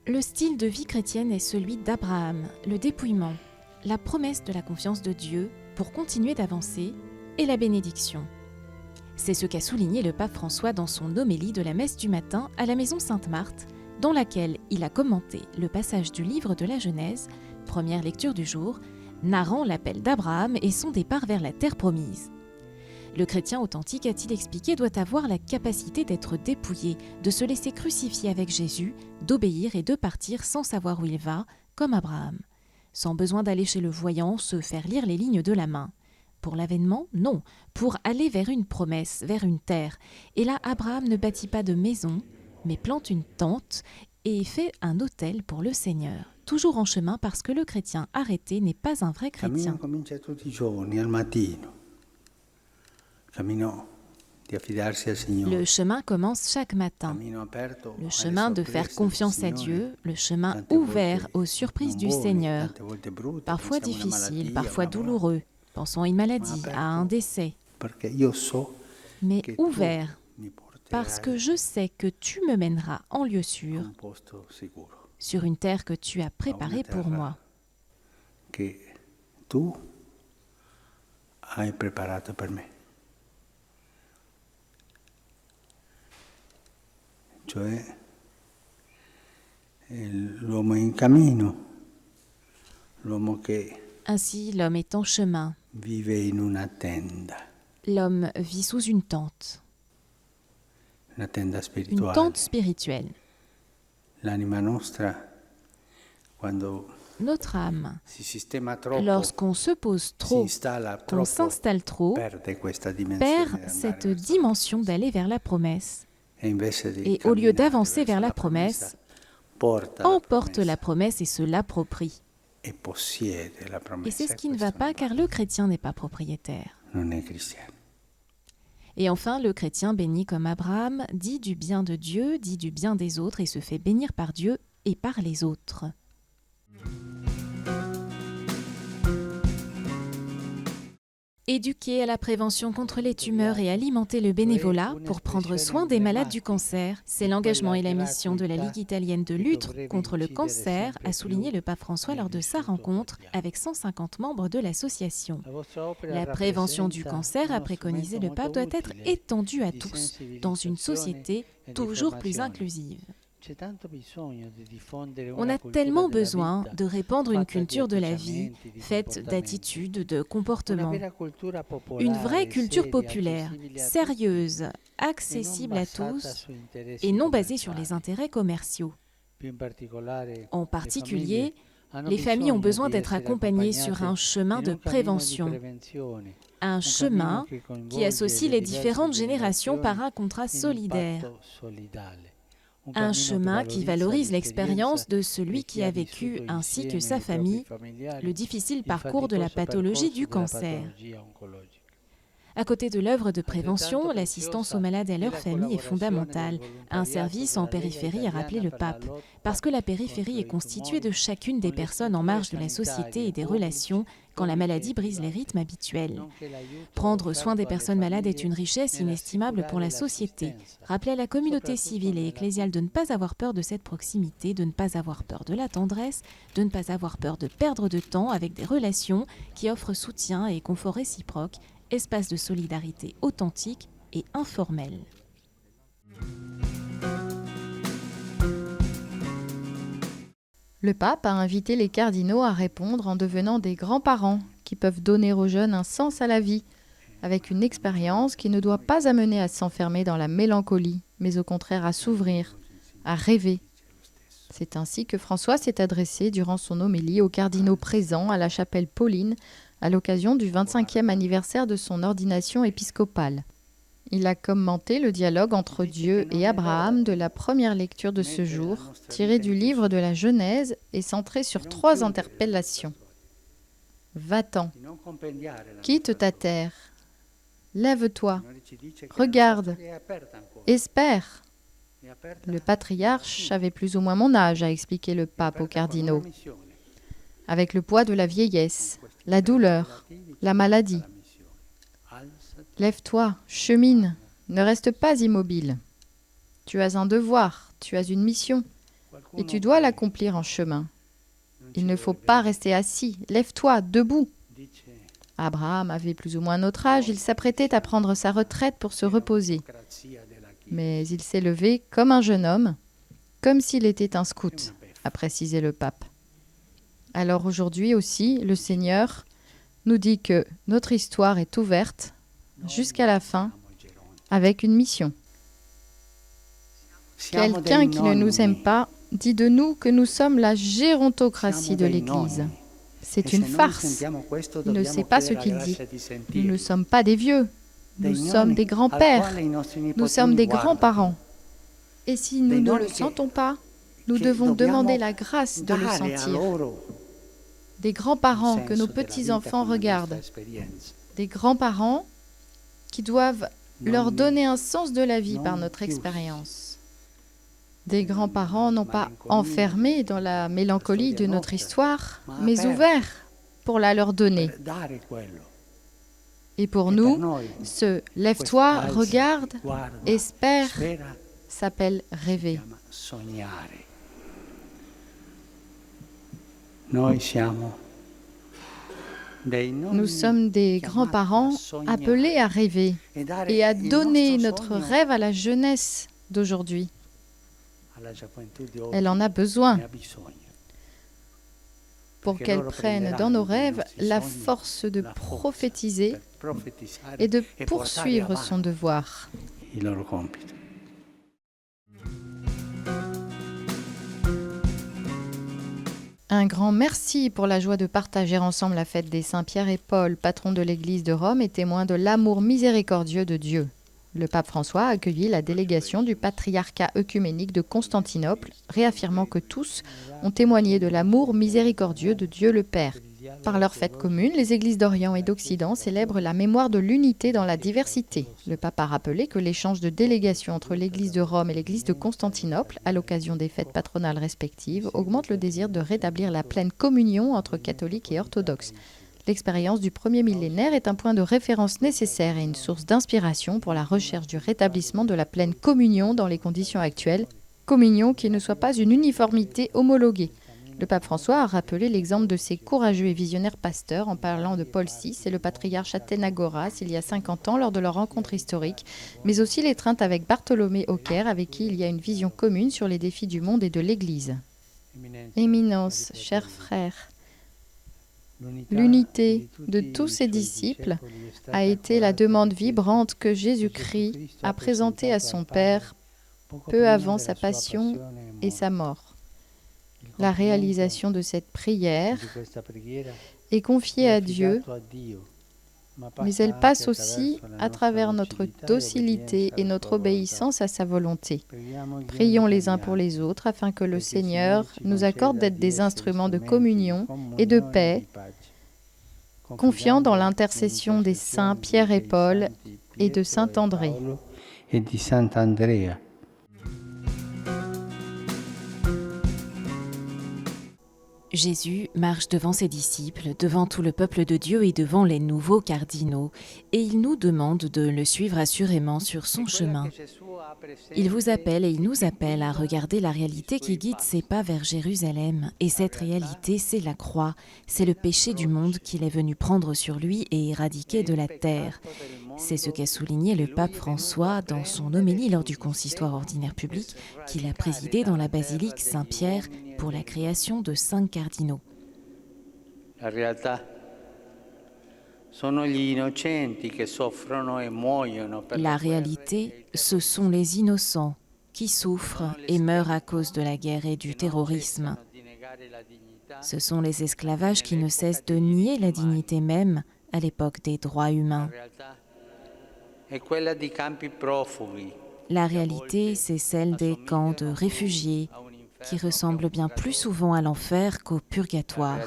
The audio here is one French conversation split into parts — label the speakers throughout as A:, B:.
A: Le style de vie chrétienne est celui d'Abraham, le dépouillement, la promesse de la confiance de Dieu pour continuer d'avancer et la bénédiction. C'est ce qu'a souligné le pape François dans son homélie de la messe du matin à la maison Sainte-Marthe, dans laquelle il a commenté le passage du livre de la Genèse, première lecture du jour, narrant l'appel d'Abraham et son départ vers la terre promise. Le chrétien authentique, a-t-il expliqué, doit avoir la capacité d'être dépouillé, de se laisser crucifier avec Jésus, d'obéir et de partir sans savoir où il va, comme Abraham. Sans besoin d'aller chez le voyant, se faire lire les lignes de la main. Pour l'avènement, non, pour aller vers une promesse, vers une terre. Et là, Abraham ne bâtit pas de maison, mais plante une tente et fait un autel pour le Seigneur. Toujours en chemin parce que le chrétien arrêté n'est pas un vrai chrétien. Le chemin commence chaque matin. Le chemin de faire confiance à Dieu, le chemin ouvert aux surprises du Seigneur, parfois difficile, parfois douloureux. Pensons à une maladie, à un décès. Mais ouvert, parce que je sais que tu me mèneras en lieu sûr, sur une terre que tu as préparée pour moi.
B: Cioè l'uomo in cammino, l'uomo che
A: Ainsi, l'homme est en chemin.
B: vive in una tenda,
A: L'homme vit sous une tente
B: spirituale. L'anima nostra, quando
A: Notre âme,
B: si sistema troppo,
A: lorsqu'on se pose trop, qu'on s'installe trop, perd cette dimension d'aller vers la promesse. Et au lieu d'avancer vers la promesse, emporte la promesse et se l'approprie. Et c'est ce qui ne va pas, car le chrétien n'est pas propriétaire. Et enfin, le chrétien bénit comme Abraham, dit du bien de Dieu, dit du bien des autres et se fait bénir par Dieu et par les autres. Éduquer à la prévention contre les tumeurs et alimenter le bénévolat pour prendre soin des malades du cancer, c'est l'engagement et la mission de la Ligue italienne de lutte contre le cancer, a souligné le pape François lors de sa rencontre avec 150 membres de l'association. La prévention du cancer, a préconisé le pape, doit être étendue à tous, dans une société toujours plus inclusive. On a tellement besoin de répandre une culture de la vie, faite d'attitudes, de comportements. Une vraie culture populaire, sérieuse, accessible à tous et non basée sur les intérêts commerciaux. En particulier, les familles ont besoin d'être accompagnées sur un chemin de prévention. Un chemin qui associe les différentes générations par un contrat solidaire. Un chemin qui valorise l'expérience de celui qui a vécu, ainsi que sa famille, le difficile parcours de la pathologie du cancer. À côté de l'œuvre de prévention, l'assistance aux malades et à leurs familles est fondamentale. Un service en périphérie, a rappelé le pape, parce que la périphérie est constituée de chacune des personnes en marge de la société et des relations quand la maladie brise les rythmes habituels. Prendre soin des personnes malades est une richesse inestimable pour la société. Rappeler à la communauté civile et ecclésiale de ne pas avoir peur de cette proximité, de ne pas avoir peur de la tendresse, de ne pas avoir peur de perdre de temps avec des relations qui offrent soutien et confort réciproque, espace de solidarité authentique et informel.
C: Le pape a invité les cardinaux à répondre en devenant des grands-parents qui peuvent donner aux jeunes un sens à la vie, avec une expérience qui ne doit pas amener à s'enfermer dans la mélancolie, mais au contraire à s'ouvrir, à rêver. C'est ainsi que François s'est adressé durant son homélie aux cardinaux présents à la chapelle Pauline à l'occasion du 25e anniversaire de son ordination épiscopale. Il a commenté le dialogue entre Dieu et Abraham de la première lecture de ce jour, tirée du livre de la Genèse et centrée sur 3 interpellations. Va-t'en, quitte ta terre, lève-toi, regarde, espère. Le patriarche avait plus ou moins mon âge, a expliqué le pape aux cardinaux. Avec le poids de la vieillesse, la douleur, la maladie. Lève-toi, chemine, ne reste pas immobile. Tu as un devoir, tu as une mission. et tu dois l'accomplir en chemin. Il ne faut pas rester assis. Lève-toi, debout. Abraham avait plus ou moins notre âge, il s'apprêtait à prendre sa retraite pour se reposer. Mais il s'est levé comme un jeune homme, comme s'il était un scout, a précisé le pape. Alors aujourd'hui aussi, le Seigneur nous dit que notre histoire est ouverte jusqu'à la fin avec une mission. Quelqu'un qui ne nous aime pas dit de nous que nous sommes la gérontocratie de l'Église. C'est une farce. Il ne sait pas ce qu'il dit. Nous ne sommes pas des vieux. Nous sommes des grands-pères. Nous sommes des grands-parents. Et si nous ne le sentons pas, nous devons demander la grâce de le sentir. Des grands-parents que nos petits-enfants regardent. Des grands-parents qui doivent leur donner un sens de la vie par notre expérience. Des grands-parents non pas enfermés dans la mélancolie de notre histoire, mais ouverts pour la leur donner. Et pour nous, ce « lève-toi, regarde, espère » s'appelle rêver. Nous sommes des grands-parents appelés à rêver et à donner notre rêve à la jeunesse d'aujourd'hui. Elle en a besoin pour qu'elle prenne dans nos rêves la force de prophétiser et de poursuivre son devoir. Un grand merci pour la joie de partager ensemble la fête des Saints Pierre et Paul, patrons de l'Église de Rome et témoins de l'amour miséricordieux de Dieu. Le pape François a accueilli la délégation du patriarcat œcuménique de Constantinople, réaffirmant que tous ont témoigné de l'amour miséricordieux de Dieu le Père. Par leur fête commune, les églises d'Orient et d'Occident célèbrent la mémoire de l'unité dans la diversité. Le pape a rappelé que l'échange de délégations entre l'église de Rome et l'église de Constantinople, à l'occasion des fêtes patronales respectives, augmente le désir de rétablir la pleine communion entre catholiques et orthodoxes. L'expérience du premier millénaire est un point de référence nécessaire et une source d'inspiration pour la recherche du rétablissement de la pleine communion dans les conditions actuelles, communion qui ne soit pas une uniformité homologuée. Le pape François a rappelé l'exemple de ces courageux et visionnaires pasteurs en parlant de Paul VI et le patriarche Athénagoras il y a 50 ans lors de leur rencontre historique, mais aussi l'étreinte avec Bartholomé Oker avec qui il y a une vision commune sur les défis du monde et de l'Église. Éminence, chers frères, l'unité de tous ses disciples a été la demande vibrante que Jésus-Christ a présentée à son Père peu avant sa passion et sa mort. La réalisation de cette prière est confiée à Dieu, mais elle passe aussi à travers notre docilité et notre obéissance à sa volonté. Prions les uns pour les autres afin que le Seigneur nous accorde d'être des instruments de communion et de paix, confiant dans l'intercession des saints Pierre et Paul et de saint André.
A: Jésus marche devant ses disciples, devant tout le peuple de Dieu et devant les nouveaux cardinaux, et il nous demande de le suivre assurément sur son chemin. Il vous appelle et il nous appelle à regarder la réalité qui guide ses pas vers Jérusalem. Et cette réalité, c'est la croix, c'est le péché du monde qu'il est venu prendre sur lui et éradiquer de la terre. C'est ce qu'a souligné le pape François dans son homélie lors du consistoire ordinaire public qu'il a présidé dans la basilique Saint-Pierre pour la création de 5 cardinaux. La réalité, ce sont les innocents qui souffrent et meurent à cause de la guerre et du terrorisme. Ce sont les esclavages qui ne cessent de nier la dignité même à l'époque des droits humains. La réalité, c'est celle des camps de réfugiés qui ressemblent bien plus souvent à l'enfer qu'au purgatoire.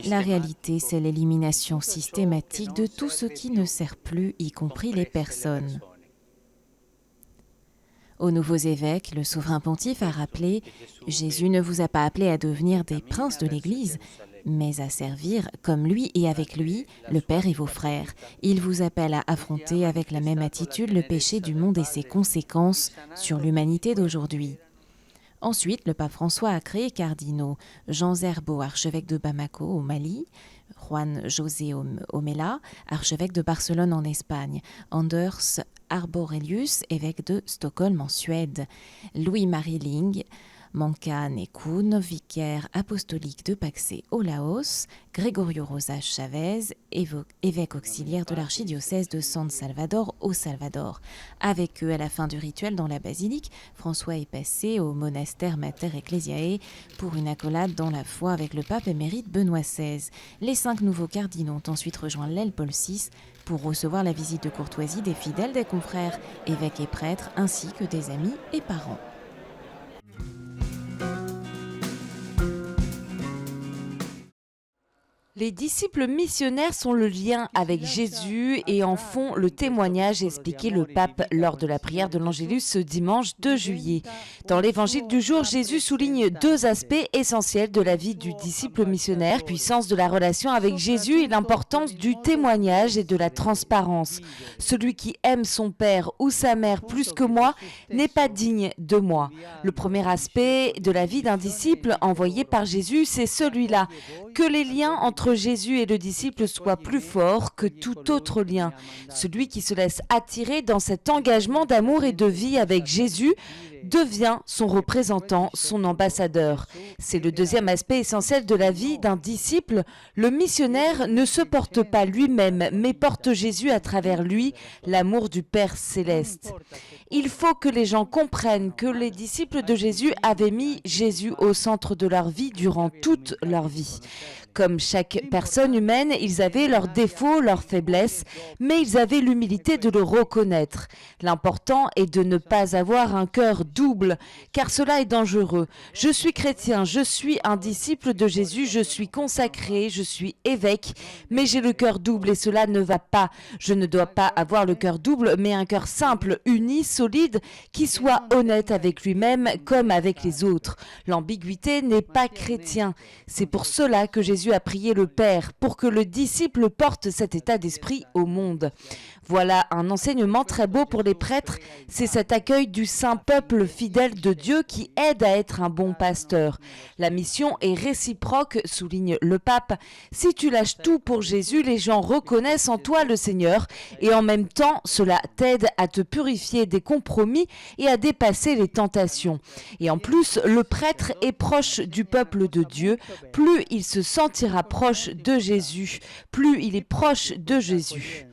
A: La réalité, c'est l'élimination systématique de tout ce qui ne sert plus, y compris les personnes. Aux nouveaux évêques, le souverain pontife a rappelé « Jésus ne vous a pas appelés à devenir des princes de l'Église, mais à servir comme lui et avec lui, le Père et vos frères. Il vous appelle à affronter avec la même attitude le péché du monde et ses conséquences sur l'humanité d'aujourd'hui. Ensuite, le pape François a créé cardinaux Jean Zerbo, archevêque de Bamako au Mali, Juan José Omela, archevêque de Barcelone en Espagne, Anders Arborelius, évêque de Stockholm en Suède, Louis-Marie Ling, Mankan et Kuhn, vicaire apostolique de Paxé au Laos, Gregorio Rosas Chavez, évêque auxiliaire de l'archidiocèse de San Salvador au Salvador. Avec eux, à la fin du rituel dans la basilique, François est passé au monastère Mater Ecclesiae pour une accolade dans la foi avec le pape émérite Benoît XVI. Les 5 nouveaux cardinaux ont ensuite rejoint l'aile Paul VI pour recevoir la visite de courtoisie des fidèles, des confrères, évêques et prêtres, ainsi que des amis et parents.
D: Les disciples missionnaires sont le lien avec Jésus et en font le témoignage, expliqué le pape lors de la prière de l'Angélus ce dimanche 2 juillet. Dans l'évangile du jour, Jésus souligne 2 aspects essentiels de la vie du disciple missionnaire, puissance de la relation avec Jésus et l'importance du témoignage et de la transparence. Celui qui aime son père ou sa mère plus que moi n'est pas digne de moi. Le premier aspect de la vie d'un disciple envoyé par Jésus, c'est celui-là, que les liens entre Jésus et le disciple soit plus fort que tout autre lien. Celui qui se laisse attirer dans cet engagement d'amour et de vie avec Jésus devient son représentant, son ambassadeur. C'est le deuxième aspect essentiel de la vie d'un disciple. Le missionnaire ne se porte pas lui-même, mais porte Jésus à travers lui, l'amour du Père céleste. Il faut que les gens comprennent que les disciples de Jésus avaient mis Jésus au centre de leur vie durant toute leur vie. Comme chaque personne humaine, ils avaient leurs défauts, leurs faiblesses, mais ils avaient l'humilité de le reconnaître. L'important est de ne pas avoir un cœur double, car cela est dangereux. Je suis chrétien, je suis un disciple de Jésus, je suis consacré, je suis évêque, mais j'ai le cœur double et cela ne va pas. Je ne dois pas avoir le cœur double, mais un cœur simple, uni, solide, qui soit honnête avec lui-même comme avec les autres. L'ambiguïté n'est pas chrétien. C'est pour cela que Jésus a prié le Père, pour que le disciple porte cet état d'esprit au monde. Voilà un enseignement très beau pour les prêtres, c'est cet accueil du saint peuple fidèle de Dieu qui aide à être un bon pasteur. La mission est réciproque, souligne le pape. Si tu lâches tout pour Jésus, les gens reconnaissent en toi le Seigneur et en même temps, cela t'aide à te purifier des compromis et à dépasser les tentations. Et en plus, le prêtre est proche du peuple de Dieu. Plus il se sentira proche de Jésus, plus il est proche de Jésus.